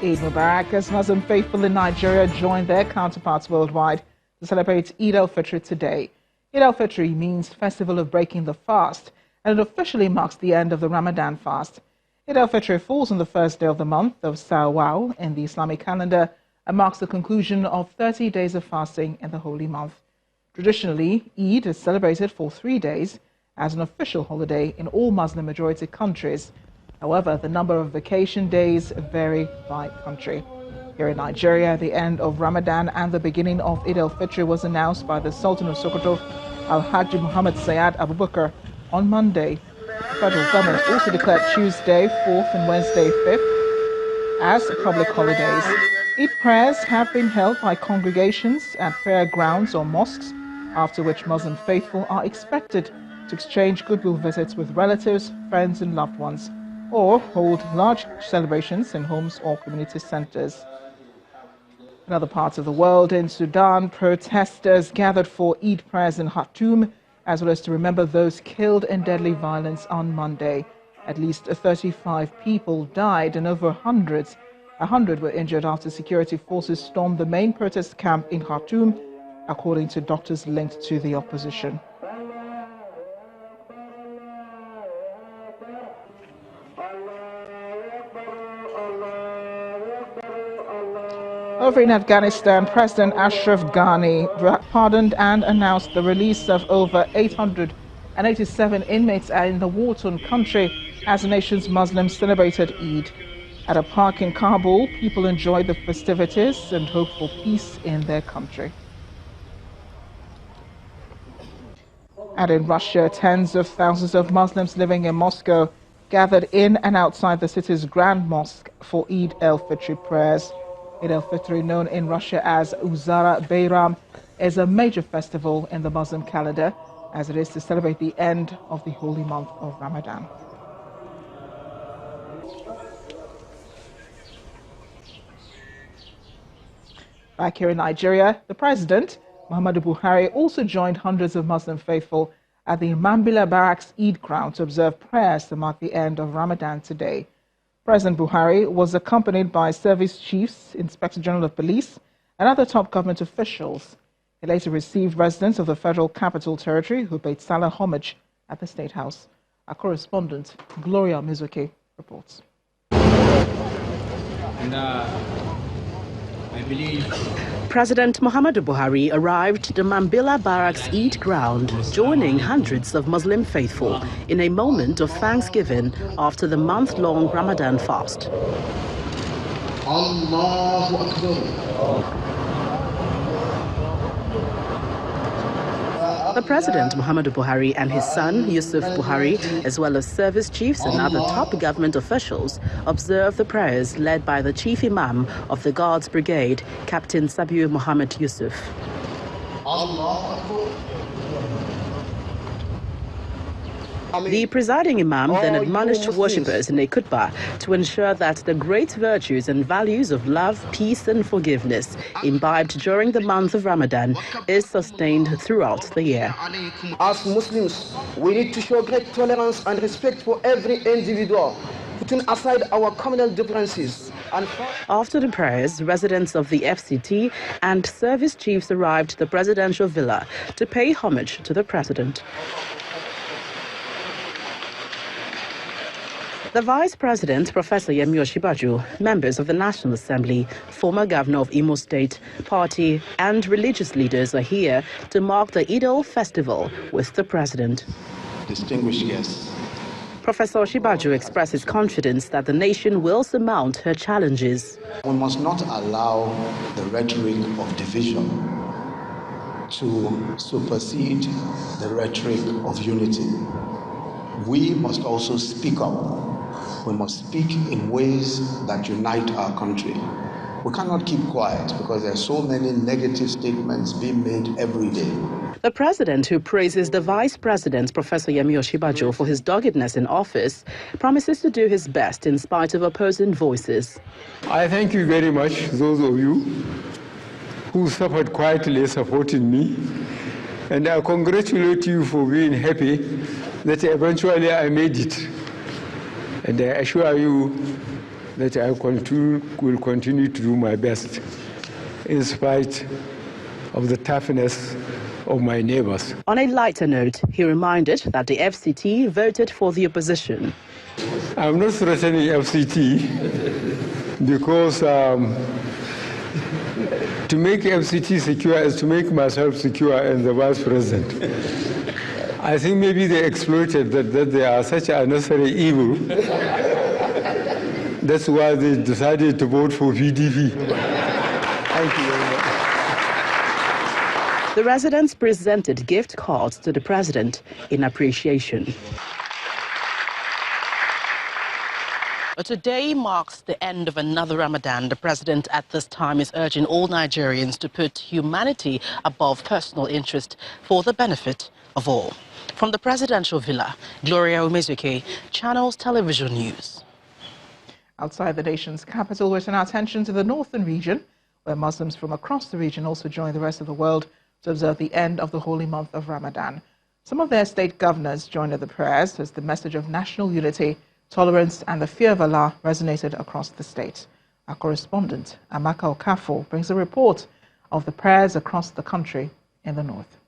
Eid Mubarak as Muslim faithful in Nigeria joined their counterparts worldwide to celebrate Eid-el-Fitr today. Eid-el-Fitr means Festival of Breaking the Fast, and it officially marks the end of the Ramadan fast. Eid-el-Fitr falls on the first day of the month of Shawwal in the Islamic calendar and marks the conclusion of 30 days of fasting in the holy month. Traditionally, Eid is celebrated for 3 days as an official holiday in all Muslim-majority countries. However, the number of vacation days vary by country. Here in Nigeria, the end of Ramadan and the beginning of Eid-el-Fitr was announced by the Sultan of Sokoto, Al-Hajj Muhammad Sayyad Abubakar, on Monday. The federal government also declared Tuesday 4th and Wednesday 5th as public holidays. Eid prayers have been held by congregations at prayer grounds or mosques, after which Muslim faithful are expected to exchange goodwill visits with relatives, friends and loved ones, or hold large celebrations in homes or community centers. In other parts of the world, in Sudan, protesters gathered for Eid prayers in Khartoum, as well as to remember those killed in deadly violence on Monday. At least 35 people died and over 100 were injured after security forces stormed the main protest camp in Khartoum, according to doctors linked to the opposition. Over in Afghanistan, President Ashraf Ghani pardoned and announced the release of over 887 inmates in the war-torn country as the nation's Muslims celebrated Eid. At a park in Kabul, people enjoyed the festivities and hoped for peace in their country. And in Russia, tens of thousands of Muslims living in Moscow gathered in and outside the city's Grand Mosque for Eid-el-Fitr prayers. Eid-el-Fitr, known in Russia as Uzara Bayram, is a major festival in the Muslim calendar, as it is to celebrate the end of the holy month of Ramadan. Back here in Nigeria, the president, Muhammadu Buhari, also joined hundreds of Muslim faithful at the Mambila Barracks Eid ground to observe prayers to mark the end of Ramadan today. President Buhari was accompanied by service chiefs, Inspector General of Police, and other top government officials. He later received residents of the Federal Capital Territory who paid Salah homage at the State House. Our correspondent, Gloria Mizuki, reports. President Muhammadu Buhari arrived at the Mambila Barracks Eid ground, joining hundreds of Muslim faithful in a moment of thanksgiving after the month-long Ramadan fast. Allahu Akbar. The President, Muhammadu Buhari, and his son, Yusuf Buhari, as well as service chiefs and other top government officials, observed the prayers led by the chief imam of the Guards Brigade, Captain Sabiu Muhammad Yusuf. The presiding imam then admonished worshippers in a khutbah to ensure that the great virtues and values of love, peace and forgiveness imbibed during the month of Ramadan is sustained throughout the year. As Muslims, we need to show great tolerance and respect for every individual, putting aside our communal differences. After the prayers, residents of the FCT and service chiefs arrived at the presidential villa to pay homage to the president. The Vice President, Professor Yemi Osinbajo, members of the National Assembly, former governor of Imo State, party and religious leaders are here to mark the Eid festival with the president. Distinguished guests. Professor Osinbajo expresses confidence that the nation will surmount her challenges. We must not allow the rhetoric of division to supersede the rhetoric of unity. We must also speak up. We must speak in ways that unite our country. We cannot keep quiet because there are so many negative statements being made every day. The president, who praises the vice president, Professor Yemi Osinbajo, for his doggedness in office, promises to do his best in spite of opposing voices. I thank you very much, those of you who suffered quietly supporting me, and I congratulate you for being happy that eventually I made it. And I assure you that I will continue to do my best in spite of the toughness of my neighbors. On a lighter note, he reminded that the FCT voted for the opposition. I'm not threatening FCT because to make FCT secure is to make myself secure and the vice president. I think maybe they exploited that they are such an unnecessary evil. That's why they decided to vote for PDP. Thank you very much. The residents presented gift cards to the president in appreciation. Today marks the end of another Ramadan. The president at this time is urging all Nigerians to put humanity above personal interest for the benefit of all. From the presidential villa, Gloria Umezuke, Channels Television News. Outside the nation's capital, we turn our attention to the northern region, where Muslims from across the region also join the rest of the world to observe the end of the holy month of Ramadan. Some of their state governors joined in the prayers as the message of national unity, tolerance and the fear of Allah resonated across the state. Our correspondent, Amaka Okafo, brings a report of the prayers across the country in the north.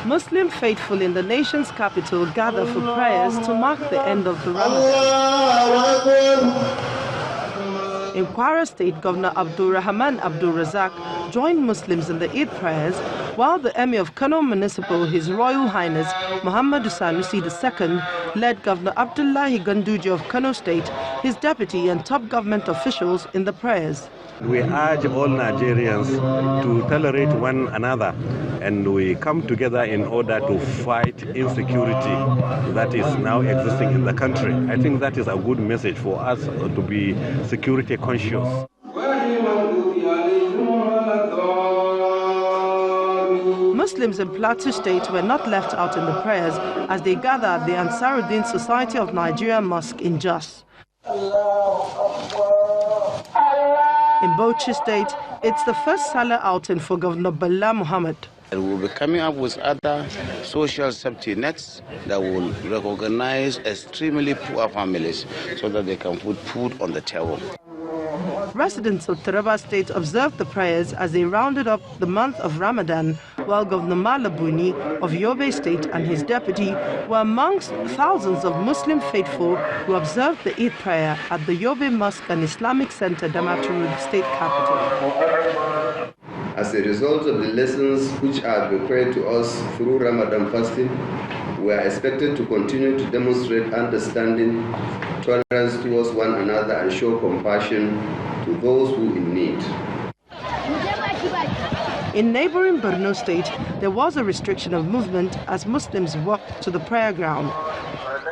Muslim faithful in the nation's capital gather for prayers to mark the end of the Ramadan. In Kwara State, Governor Abdul Rahman Abdul Razak joined Muslims in the Eid prayers, while the Emir of Kano Municipal, His Royal Highness Muhammadu Sanusi II, led Governor Abdullahi Ganduji of Kano State, his deputy and top government officials in the prayers. We urge all Nigerians to tolerate one another, and we come together in order to fight insecurity that is now existing in the country. I think that is a good message for us to be security conscious. Muslims in Plateau State were not left out in the prayers as they gathered at the Ansaruddin Society of Nigeria Mosque in Jos. In Bauchi State, it's the first Salah outing for Governor Bala Muhammad. We'll be coming up with other social safety nets that will recognize extremely poor families so that they can put food on the table. Residents of Taraba State observed the prayers as they rounded up the month of Ramadan, while Governor Malabuni of Yobe State and his deputy were amongst thousands of Muslim faithful who observed the Eid prayer at the Yobe Mosque and Islamic Center, Damaturu, the state capital. As a result of the lessons which are bequeathed to us through Ramadan fasting, we are expected to continue to demonstrate understanding, tolerance towards one another, and show compassion to those who in need. In neighboring Borno State, there was a restriction of movement as Muslims walked to the prayer ground.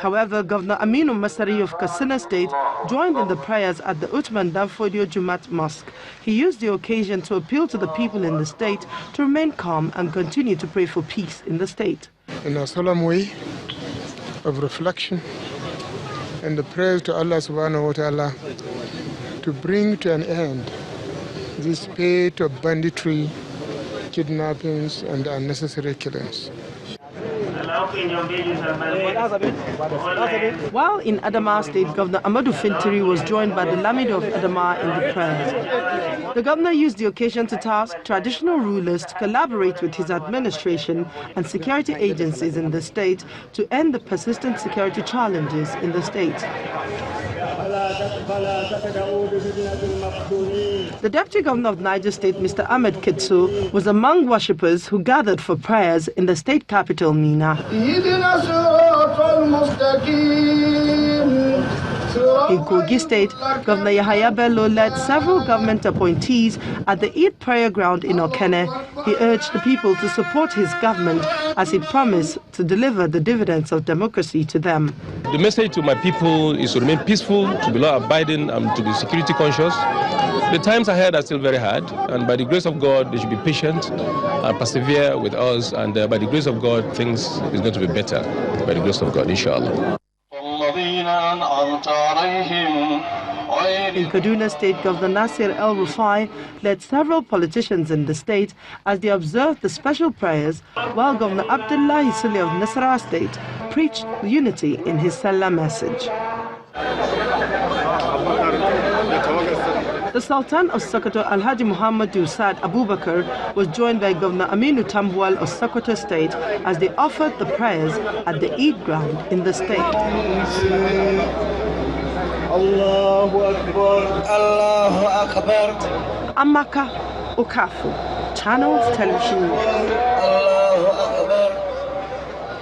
However, Governor Aminu Masari of Katsina State joined in the prayers at the Uthman Danfodio Jumat Mosque. He used the occasion to appeal to the people in the state to remain calm and continue to pray for peace in the state. In a solemn way of reflection and the prayer to Allah subhanahu wa ta'ala to bring to an end this spate of banditry, kidnappings and unnecessary killings. While in Adamawa State, Governor Amadou Fintiri was joined by the Lamido of Adamawa in the prayers. The governor used the occasion to task traditional rulers to collaborate with his administration and security agencies in the state to end the persistent security challenges in the state. The Deputy Governor of Niger State, Mr. Ahmed Kitsu, was among worshippers who gathered for prayers in the state capital, Mina. In Kogi State, Governor Yahaya Bello led several government appointees at the Eid prayer ground in Okene. He urged the people to support his government as he promised to deliver the dividends of democracy to them. The message to my people is to remain peaceful, to be law-abiding, and to be security conscious. The times ahead are still very hard, and by the grace of God, they should be patient and persevere with us, and by the grace of God, things is going to be better. By the grace of God, inshallah. In Kaduna State, Governor Nasir El-Rufai led several politicians in the state as they observed the special prayers, while Governor Abdullahi Sule of Nasarawa State preached unity in his Salah message. The Sultan of Sokoto, Alhaji Muhammadu Saad Abubakar, was joined by Governor Aminu Tambuwal of Sokoto State as they offered the prayers at the Eid ground in the state. Allahu Akbar, Allahu Akbar. Amaka Okafu, Channels Television News.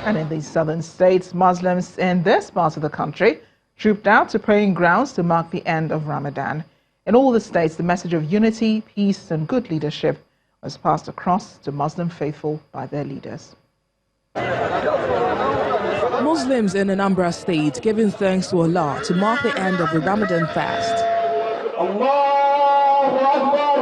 And in the southern states, Muslims in this part of the country trooped out to praying grounds to mark the end of Ramadan. In all the states, the message of unity, peace, and good leadership was passed across to Muslim faithful by their leaders. Muslims in Anambra State giving thanks to Allah to mark the end of the Ramadan fast. Allahu Akbar.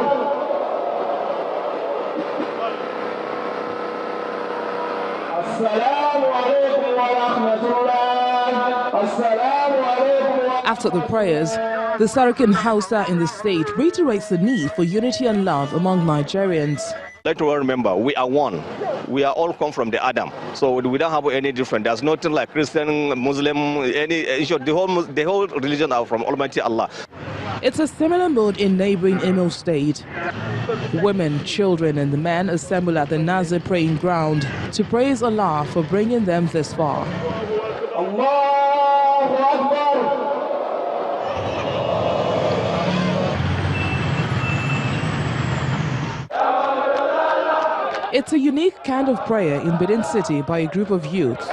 Assalamu alaikum wa rahmatullah. Assalamu alaikum. After the prayers, the Sarakin Hausa in the state reiterates the need for unity and love among Nigerians. Let us remember, we are one. We are all come from the Adam, so we don't have any different. There's nothing like Christian, Muslim, any issue. The whole religion are from Almighty Allah. It's a similar mood in neighboring Imo State. Women, children, and the men assemble at the Nazir praying ground to praise Allah for bringing them this far. Allahu Akbar. It's a unique kind of prayer in Benin City by a group of youth.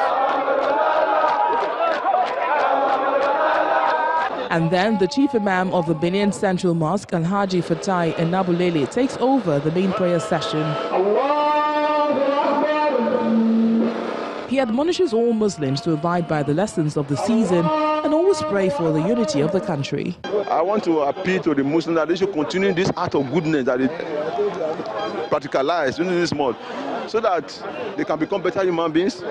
And then the chief imam of the Benin Central Mosque, Alhaji Fatai Enabulele, takes over the main prayer session. He admonishes all Muslims to abide by the lessons of the season and always pray for the unity of the country. I want to appeal to the Muslims that they should continue this act of goodness that they practicalize in this month, so that they can become better human beings.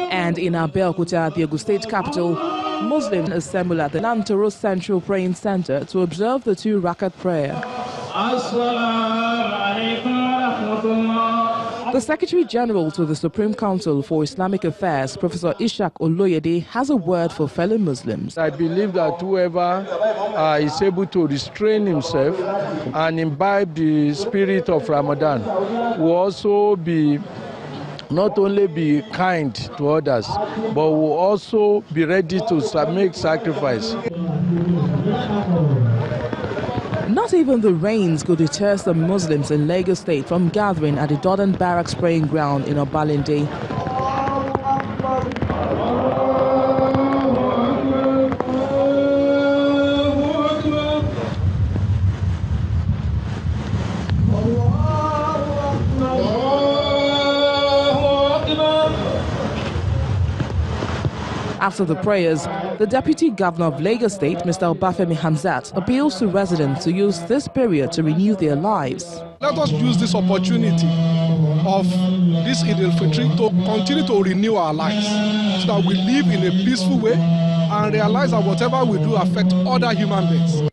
And in Abeokuta, the Ogun State capital, Muslims assemble at the Lantoro Central Praying Center to observe the 2 rakat prayer. The Secretary General to the Supreme Council for Islamic Affairs, Professor Ishaq Oloyede, has a word for fellow Muslims. I believe that whoever is able to restrain himself and imbibe the spirit of Ramadan will also be not only be kind to others, but will also be ready to make sacrifice. Not even the rains could deter some Muslims in Lagos State from gathering at the Dodon Barracks praying ground in Obalende. After the prayers, the Deputy Governor of Lagos State, Mr. Obafemi Hamzat, appeals to residents to use this period to renew their lives. Let us use this opportunity of this Eid-el-Fitr to continue to renew our lives so that we live in a peaceful way and realize that whatever we do affects other human beings.